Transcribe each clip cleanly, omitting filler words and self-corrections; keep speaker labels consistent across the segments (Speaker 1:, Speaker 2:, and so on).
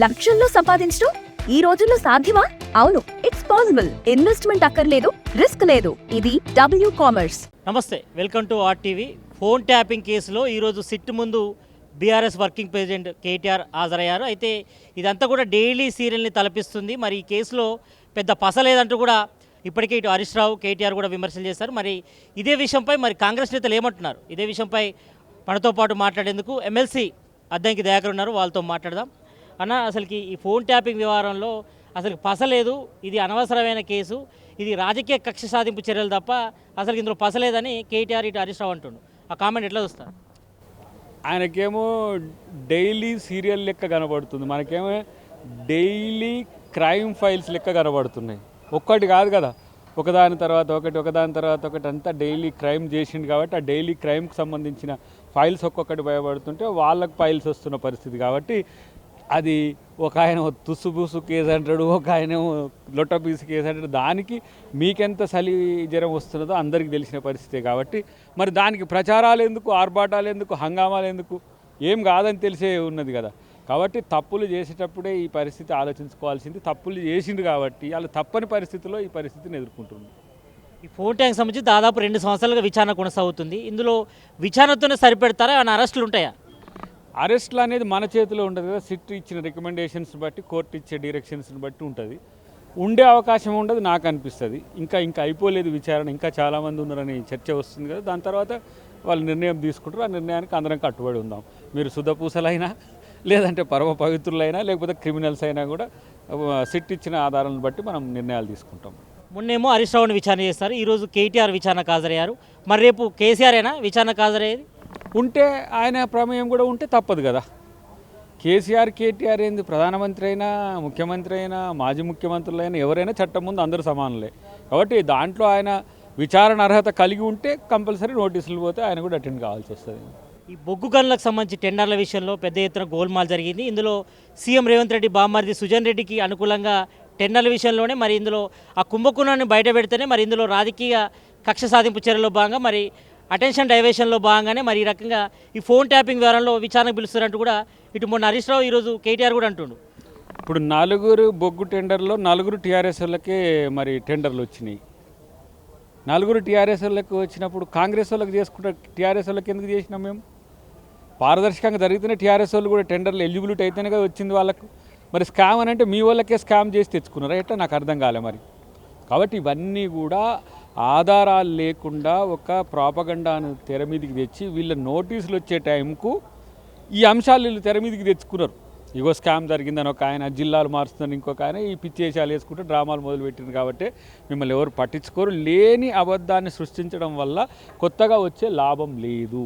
Speaker 1: లక్షల్లో సంపాదించడం ఈ రోజుల్లో సాధ్యమా? అవును, ఇట్స్ పాసిబుల్. ఇన్వెస్ట్మెంట్ అక్కర్లేదు, రిస్క్ లేదు. ఇది డబ్ల్యూ కామర్స్.
Speaker 2: నమస్తే, welcome to RTV. Phone tapping కేసులో ఈరోజు సిట్ ముందు బీఆర్ఎస్ వర్కింగ్ ప్రెసిడెంట్ కేటీఆర్ హాజరయ్యారు. అయితే ఇదంతా కూడా డైలీ సీరియల్ని తలపిస్తుంది. మరి ఈ కేసులో పెద్ద పసలేదంటూ కూడా ఇప్పటికే ఇటు హరీష్ రావు, కేటీఆర్ కూడా విమర్శలు చేశారు. మరి ఇదే విషయంపై మరి కాంగ్రెస్ నేతలు ఏమంటున్నారు? ఇదే విషయంపై మనతో పాటు మాట్లాడేందుకు ఎమ్మెల్సీ అద్దంకి దయాకర్ ఉన్నారు. వాళ్ళతో మాట్లాడదాం. అన్న, అసలుకి ఈ ఫోన్ ట్యాపింగ్ వ్యవహారంలో అసలు పసలేదు, ఇది అనవసరమైన కేసు, ఇది రాజకీయ కక్ష సాధింపు చర్యలు తప్ప అసలు ఇందులో పసలేదని కేటీఆర్ ఇటు హరీష్ రావు అంటుండు. ఆ కామెంట్ ఎట్లా చూస్తారు?
Speaker 3: ఆయనకేమో డైలీ సీరియల్ లెక్క కనబడుతుంది, మనకేమో డైలీ క్రైమ్ ఫైల్స్ లెక్క కనబడుతున్నాయి. ఒక్కటి కాదు కదా, ఒకదాని తర్వాత ఒకటి అంతా డైలీ క్రైమ్ చేసిండు కాబట్టి ఆ డైలీ క్రైమ్కి సంబంధించిన ఫైల్స్ ఒక్కొక్కటి భయపడుతుంటే వాళ్ళకు ఫైల్స్ వస్తున్న పరిస్థితి కాబట్టి అది ఒక ఆయన తుస్సుబూసు కేసు అంటాడు, ఒక ఆయన లొట్టపీసు కేసు అంటాడు. దానికి మీకెంత చలి జ్వరం వస్తున్నదో అందరికీ తెలిసిన పరిస్థితే కాబట్టి మరి దానికి ప్రచారాలు ఎందుకు, ఆర్భాటాలు ఎందుకు, హంగామాలు ఎందుకు? ఏం కాదని తెలిసే ఉన్నది కదా. కాబట్టి తప్పులు చేసేటప్పుడే ఈ పరిస్థితి ఆలోచించుకోవాల్సింది. తప్పులు చేసిండు కాబట్టి వాళ్ళు తప్పని పరిస్థితిలో ఈ పరిస్థితిని ఎదుర్కొంటుంది.
Speaker 2: ఈ ఫోన్ ట్యాంక్ సంబంధించి దాదాపు 2 సంవత్సరాలుగా విచారణ కొనసాగుతుంది. ఇందులో విచారణతోనే సరిపెడతారా, ఏమైనా అరెస్టులు ఉంటాయా?
Speaker 3: అరెస్టులు అనేది మన చేతిలో ఉండదు కదా. సిట్ ఇచ్చిన రికమెండేషన్స్ బట్టి, కోర్టు ఇచ్చే డైరెక్షన్స్ని బట్టి ఉంటుంది. ఉండే అవకాశం ఉండదు నాకు అనిపిస్తుంది. ఇంకా అయిపోలేదు విచారణ, ఇంకా చాలామంది ఉన్నారని చర్చ వస్తుంది కదా. దాని తర్వాత వాళ్ళు నిర్ణయం తీసుకుంటారు. ఆ నిర్ణయానికి అందరం కట్టుబడి ఉందాం. మీరు శుద్ధపూసలైనా, లేదంటే పరమ పవిత్రులైనా, లేకపోతే క్రిమినల్స్ అయినా కూడా సిట్ ఇచ్చిన ఆధారాలను బట్టి మనం నిర్ణయాలు తీసుకుంటాం.
Speaker 2: మొన్నేమో హరీష్ రావుని విచారణ చేస్తారు, ఈరోజు కేటీఆర్ విచారణకు హాజరయ్యారు. మరి రేపు కేసీఆర్ అయినా విచారణకు హాజరయ్యేది?
Speaker 3: ఉంటే ఆయన ప్రమేయం కూడా ఉంటే తప్పదు కదా. కేసీఆర్, కేటీఆర్ ఏంది, ప్రధానమంత్రి అయినా, ముఖ్యమంత్రి అయినా, మాజీ ముఖ్యమంత్రులైనా ఎవరైనా చట్టం ముందు అందరూ సమానులే. కాబట్టి దాంట్లో ఆయన విచారణ అర్హత కలిగి ఉంటే కంపల్సరీ నోటీసులు పోతే ఆయన కూడా అటెండ్ కావాల్సి వస్తుంది.
Speaker 2: ఈ బొగ్గు గనులకు సంబంధించి టెండర్ల విషయంలో పెద్ద ఎత్తున గోల్మాల్ జరిగింది. ఇందులో సీఎం రేవంత్ రెడ్డి బామ్మర్ది సుజన్ రెడ్డికి అనుకూలంగా టెండర్ల విషయంలోనే మరి ఇందులో ఆ కుంభకోణాన్ని బయట పెడితేనే మరి ఇందులో రాజకీయ కక్ష సాధింపు చర్యలో భాగంగా, మరి అటెన్షన్ డైవర్షన్లో భాగంగానే మరి ఈ రకంగా ఈ ఫోన్ ట్యాపింగ్ వ్యవహారంలో విచారణకు పిలుస్తారంటూ కూడా ఇటు మొన్న హరీష్ రావు, ఈరోజు కేటీఆర్ కూడా అంటుండు.
Speaker 3: ఇప్పుడు 4 బొగ్గు టెండర్లో 4 టీఆర్ఎస్ వాళ్ళకే మరి టెండర్లు వచ్చినాయి. 4 టీఆర్ఎస్ వాళ్ళకి వచ్చినప్పుడు కాంగ్రెస్ వాళ్ళకి చేసుకుంటే టీఆర్ఎస్ వాళ్ళకి ఎందుకు చేసినాం? మేము పారదర్శకంగా జరిగితేనే టీఆర్ఎస్ వాళ్ళు కూడా టెండర్లు ఎలిజిబిలిటీ అయితేనే కదా వచ్చింది వాళ్ళకు. మరి స్కామ్ అని అంటే మీ వాళ్ళకే స్కామ్ చేసి తెచ్చుకున్నారా ఎట్లా, నాకు అర్థం కాలే మరి. కాబట్టి ఇవన్నీ కూడా ఆధారాలు లేకుండా ఒక ప్రాపగండాను తెర మీదకి తెచ్చి వీళ్ళ నోటీసులు వచ్చే టైంకు ఈ అంశాలు వీళ్ళు తెర మీదకి తెచ్చుకున్నారు. ఇగో స్కామ్ జరిగిందని ఒక ఆయన, జిల్లాలు మారుస్తుందని ఇంకొక ఆయన, ఈ పిచ్చేషాలు వేసుకుంటే డ్రామాలు మొదలుపెట్టింది కాబట్టి మిమ్మల్ని ఎవరు పట్టించుకోరు. లేని అబద్ధాన్ని సృష్టించడం వల్ల కొత్తగా వచ్చే లాభం లేదు.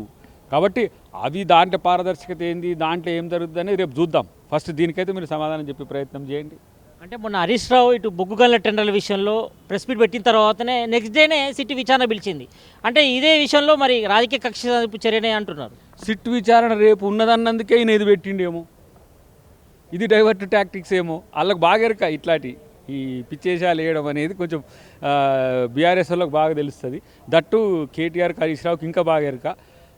Speaker 3: కాబట్టి అవి దాంట్లో పారదర్శకత ఏంది, దాంట్లో ఏం జరుగుతుందని రేపు చూద్దాం. ఫస్ట్ దీనికైతే మీరు సమాధానం చెప్పే ప్రయత్నం చేయండి.
Speaker 2: అంటే మొన్న హరీష్ రావు ఇటు బొగ్గు గనుల టెండర్ల విషయంలో ప్రెస్ మీట్ పెట్టిన తర్వాతనే నెక్స్ట్ డేనే సిట్ విచారణ పిలిచింది. అంటే ఇదే విషయంలో మరి రాజకీయ కక్ష సాధింపు చర్యనే అంటున్నారు.
Speaker 3: సిట్ విచారణ రేపు ఉన్నదన్నందుకే ఈయన ఇది పెట్టిండేమో, ఇది డైవర్ట్ టాక్టిక్స్ ఏమో. వాళ్ళకి బాగా ఎరక ఇట్లాంటి ఈ పిచ్చేషాలు వేయడం అనేది కొంచెం బీఆర్ఎస్ వాళ్ళకి బాగా తెలుస్తుంది. దట్టు కేటీఆర్, హరీష్ రావుకి ఇంకా బాగా ఎరక.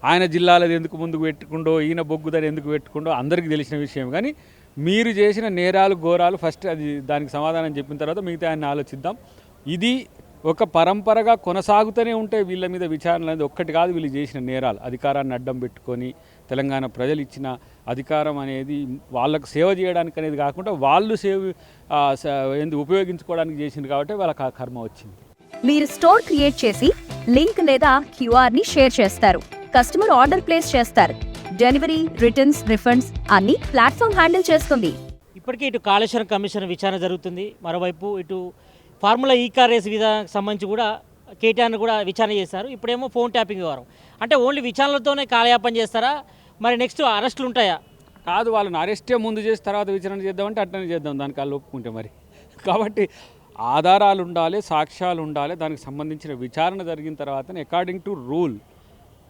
Speaker 3: ఆయన జిల్లాలది ఎందుకు ముందుకు పెట్టుకుండో, ఈయన బొగ్గుదని ఎందుకు పెట్టుకుండో అందరికీ తెలిసిన విషయం. కానీ మీరు చేసిన నేరాలు, ఘోరాలు ఫస్ట్ అది దానికి సమాధానం చెప్పిన తర్వాత మిగతా ఆయన ఆలోచిద్దాం. ఇది ఒక పరంపరగా కొనసాగుతూనే ఉంటాయి వీళ్ళ మీద విచారణలు అనేది. ఒక్కటి కాదు వీళ్ళు చేసిన నేరాలు. అధికారాన్ని అడ్డం పెట్టుకొని తెలంగాణ ప్రజలు ఇచ్చిన అధికారం అనేది వాళ్ళకు సేవ చేయడానికి అనేది కాకుండా వాళ్ళు ఉపయోగించుకోవడానికి చేసింది కాబట్టి వాళ్ళకి ఆ కర్మ వచ్చింది.
Speaker 1: మీరు స్టోర్ క్రియేట్ చేసి లింక్ లేదా క్యూఆర్ ని షేర్ చేస్తారు. కస్టమర్ ఆర్డర్ ప్లేస్ చేస్తారు. డెలివరీ, రిటర్న్స్, రిఫండ్స్ అన్ని ప్లాట్ఫామ్ హ్యాండిల్ చేస్తుంది.
Speaker 2: ఇప్పటికే ఇటు కాళేశ్వరం కమిషన్ విచారణ జరుగుతుంది. మరోవైపు ఇటు ఫార్ములా ఈ కార్ రేస్ విధానానికి సంబంధించి కూడా కేటీఆర్ని కూడా విచారణ చేశారు. ఇప్పుడేమో ఫోన్ ట్యాపింగ్ వ్యవహారం. అంటే ఓన్లీ విచారణలతోనే కాలయాపన చేస్తారా, మరి నెక్స్ట్ అరెస్టులు ఉంటాయా?
Speaker 3: కాదు, వాళ్ళని అరెస్టే ముందు చేసి తర్వాత విచారణ చేద్దామంటే అట్లనే చేద్దాం, దానికి వాళ్ళు ఒప్పుకుంటే మరి. కాబట్టి ఆధారాలు ఉండాలి, సాక్ష్యాలు ఉండాలి. దానికి సంబంధించిన విచారణ జరిగిన తర్వాతనే అకార్డింగ్ టు రూల్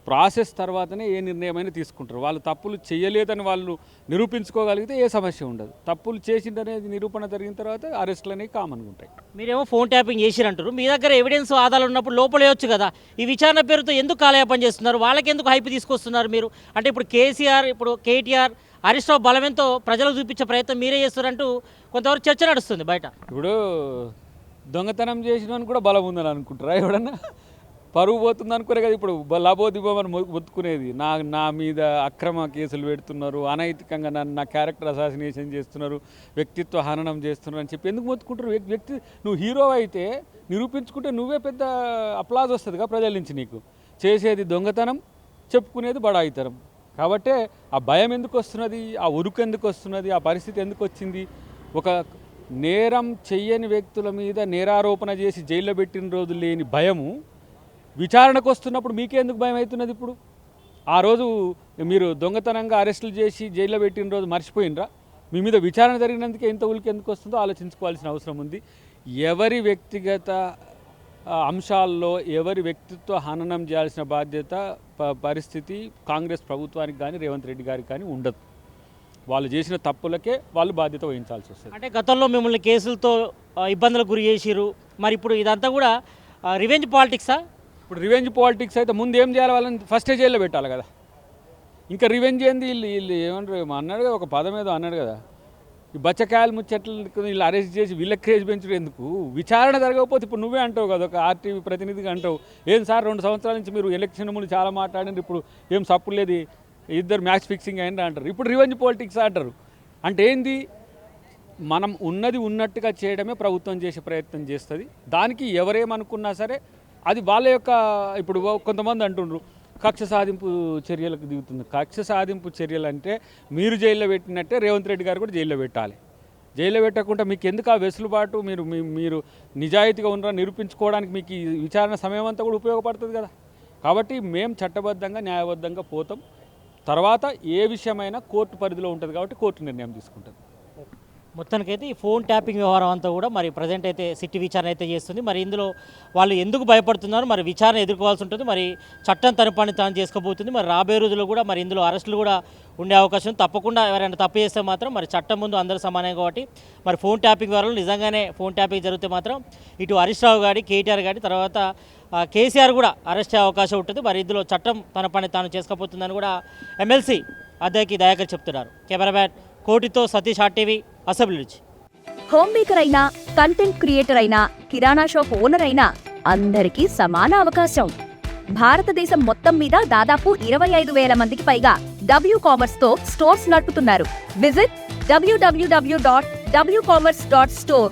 Speaker 3: ప్రాసెస్ తర్వాతనే ఏ నిర్ణయమైనా తీసుకుంటారు. వాళ్ళు తప్పులు చేయలేదని వాళ్ళు నిరూపించుకోగలిగితే ఏ సమస్య ఉండదు. తప్పులు చేసిందనేది నిరూపణ జరిగిన తర్వాత అరెస్టులు అనేవి కామన్గా ఉంటాయి.
Speaker 2: మీరేమో ఫోన్ ట్యాపింగ్ చేసిరంటారు, మీ దగ్గర ఎవిడెన్స్ ఆధారాలు ఉన్నప్పుడు లోపలేయొచ్చు కదా. ఈ విచారణ పేరుతో ఎందుకు కాలయాపన చేస్తున్నారు? వాళ్ళకి ఎందుకు హైప్ తీసుకొస్తున్నారు మీరు? అంటే ఇప్పుడు కేసీఆర్, ఇప్పుడు కేటీఆర్ హరీష్ రావు బలమెంతో ప్రజలకు చూపించే ప్రయత్నం మీరే చేస్తారంటూ కొంతవరకు చర్చ నడుస్తుంది బయట.
Speaker 3: ఇప్పుడు దొంగతనం చేసిన కూడా బలం ఉందని అనుకుంటారా ఎవడన్నా? పరువు పోతుంది అనుకునే కదా ఇప్పుడు లబోదిబోమని మొత్తుకునేది. నా మీద అక్రమ కేసులు పెడుతున్నారు, అనైతికంగా నా క్యారెక్టర్ అసాసినేషన్ చేస్తున్నారు, వ్యక్తిత్వ హననం చేస్తున్నారు అని చెప్పి ఎందుకు మొత్తుకుంటారు? వ్యక్తి నువ్వు హీరో అయితే నిరూపించుకుంటే నువ్వే పెద్ద అప్లాజ్ వస్తుందిగా ప్రజల నుంచి. నీకు చేసేది దొంగతనం, చెప్పుకునేది బడాయితనం. కాబట్టే ఆ భయం ఎందుకు వస్తున్నది, ఆ ఉరుకు ఎందుకు వస్తున్నది, ఆ పరిస్థితి ఎందుకు వచ్చింది? ఒక నేరం చెయ్యని వ్యక్తుల మీద నేరారోపణ చేసి జైల్లో పెట్టిన రోజు లేని భయము విచారణకు వస్తున్నప్పుడు మీకే ఎందుకు భయం అవుతున్నది? ఇప్పుడు ఆ రోజు మీరు దొంగతనంగా అరెస్టులు చేసి జైల్లో పెట్టిన రోజు మర్చిపోయినరా? మీ మీద విచారణ జరిగినందుకే ఎంత ఉలికి ఎందుకు వస్తుందో ఆలోచించుకోవాల్సిన అవసరం ఉంది. ఎవరి వ్యక్తిగత అంశాల్లో ఎవరి వ్యక్తిత్వ హననం చేయాల్సిన బాధ్యత పరిస్థితి కాంగ్రెస్ ప్రభుత్వానికి కానీ రేవంత్ రెడ్డి గారికి కానీ ఉండదు. వాళ్ళు చేసిన తప్పులకే వాళ్ళు బాధ్యత వహించాల్సి వస్తుంది.
Speaker 2: అంటే గతంలో మిమ్మల్ని కేసులతో ఇబ్బందులకు గురి చేసిరు, మరి ఇప్పుడు ఇదంతా కూడా రివెంజ్ పాలిటిక్సా?
Speaker 3: ఇప్పుడు రివెంజ్ పాలిటిక్స్ అయితే ముందు ఏం చేయాలి? వాళ్ళని ఫస్టే జైల్లో పెట్టాలి కదా. ఇంకా రివెంజ్ ఏంది? వీళ్ళు ఏమంటారు అన్నాడు కదా, ఒక పదం ఏదో అన్నాడు కదా, ఈ బచ్చకాయలు ముచ్చట్లు వీళ్ళు అరెస్ట్ చేసి వీళ్ళకి క్రేజ్ పెంచడం ఎందుకు? విచారణ జరగకపోతే ఇప్పుడు నువ్వే అంటావు కదా, ఒక ఆర్టీవీ ప్రతినిధిగా అంటావు, ఏం సార్ 2 సంవత్సరాల నుంచి మీరు ఎలక్షన్ ముందు చాలా మాట్లాడినారు, ఇప్పుడు ఏం సప్పు లేదు, ఇద్దరు మ్యాచ్ ఫిక్సింగ్ అయింది అంటారు. ఇప్పుడు రివెంజ్ పాలిటిక్స్ అంటారు. అంటే ఏంది? మనం ఉన్నది ఉన్నట్టుగా చేయడమే ప్రభుత్వం చేసే ప్రయత్నం చేస్తుంది. దానికి ఎవరేమనుకున్నా సరే అది వాళ్ళ యొక్క, ఇప్పుడు కొంతమంది అంటుండ్రు కక్ష సాధింపు చర్యలకు దిగుతుంది. కక్ష సాధింపు చర్యలు అంటే మీరు జైల్లో పెట్టినట్టే రేవంత్ రెడ్డి గారు కూడా జైల్లో పెట్టాలి. జైల్లో పెట్టకుండా మీకు ఎందుకు ఆ వెసులుబాటు? మీరు నిజాయితీగా ఉన్నారా నిరూపించుకోవడానికి మీకు ఈ విచారణ సమయం అంతా కూడా ఉపయోగపడుతుంది కదా. కాబట్టి మేము చట్టబద్ధంగా న్యాయబద్ధంగా పోతాం. తర్వాత ఏ విషయమైనా కోర్టు పరిధిలో ఉంటుంది కాబట్టి కోర్టు నిర్ణయం తీసుకుంటుంది.
Speaker 2: మొత్తానికైతే ఈ ఫోన్ ట్యాపింగ్ వ్యవహారం అంతా కూడా మరి ప్రజెంట్ అయితే సిట్టి విచారణ అయితే చేస్తుంది. మరి ఇందులో వాళ్ళు ఎందుకు భయపడుతున్నారు, మరి విచారణ ఎదుర్కోవాల్సి ఉంటుంది, మరి చట్టం తన పని తాను చేసుకోబోతుంది. మరి రాబోయే రోజుల్లో కూడా మరి ఇందులో అరెస్టులు కూడా ఉండే అవకాశం తప్పకుండా. ఎవరైనా తప్పు చేస్తే మాత్రం మరి చట్టం ముందు అందరూ సమానం కాబట్టి మరి ఫోన్ ట్యాపింగ్ వ్యవహారంలో నిజంగానే ఫోన్ ట్యాపింగ్ జరిగితే మాత్రం ఇటు హరీష్ రావు గారి, కేటీఆర్ గారి, తర్వాత కేసీఆర్ కూడా అరెస్ట్ అయ్యే అవకాశం ఉంటుంది. మరి ఇందులో చట్టం తన పని తాను చేసుకోబోతుందని కూడా ఎమ్మెల్సీ అద్దెకి దయాకర్ చెప్తున్నారు. కెమెరామ్యాన్ కోటితో సతీష్, ఆర్టీవీ, అసెంబ్లీ నుంచి.
Speaker 1: హోమ్ మేకర్ అయినా, కంటెంట్ క్రియేటర్ అయినా, కిరాణా షాప్ ఓనర్ అయినా అందరికీ సమాన అవకాశం. భారతదేశం మొత్తం మీద దాదాపు 25,000 మందికి పైగా WCommerce తో స్టోర్స్ నడుపుతున్నారు. Visit www.wcommerce.store.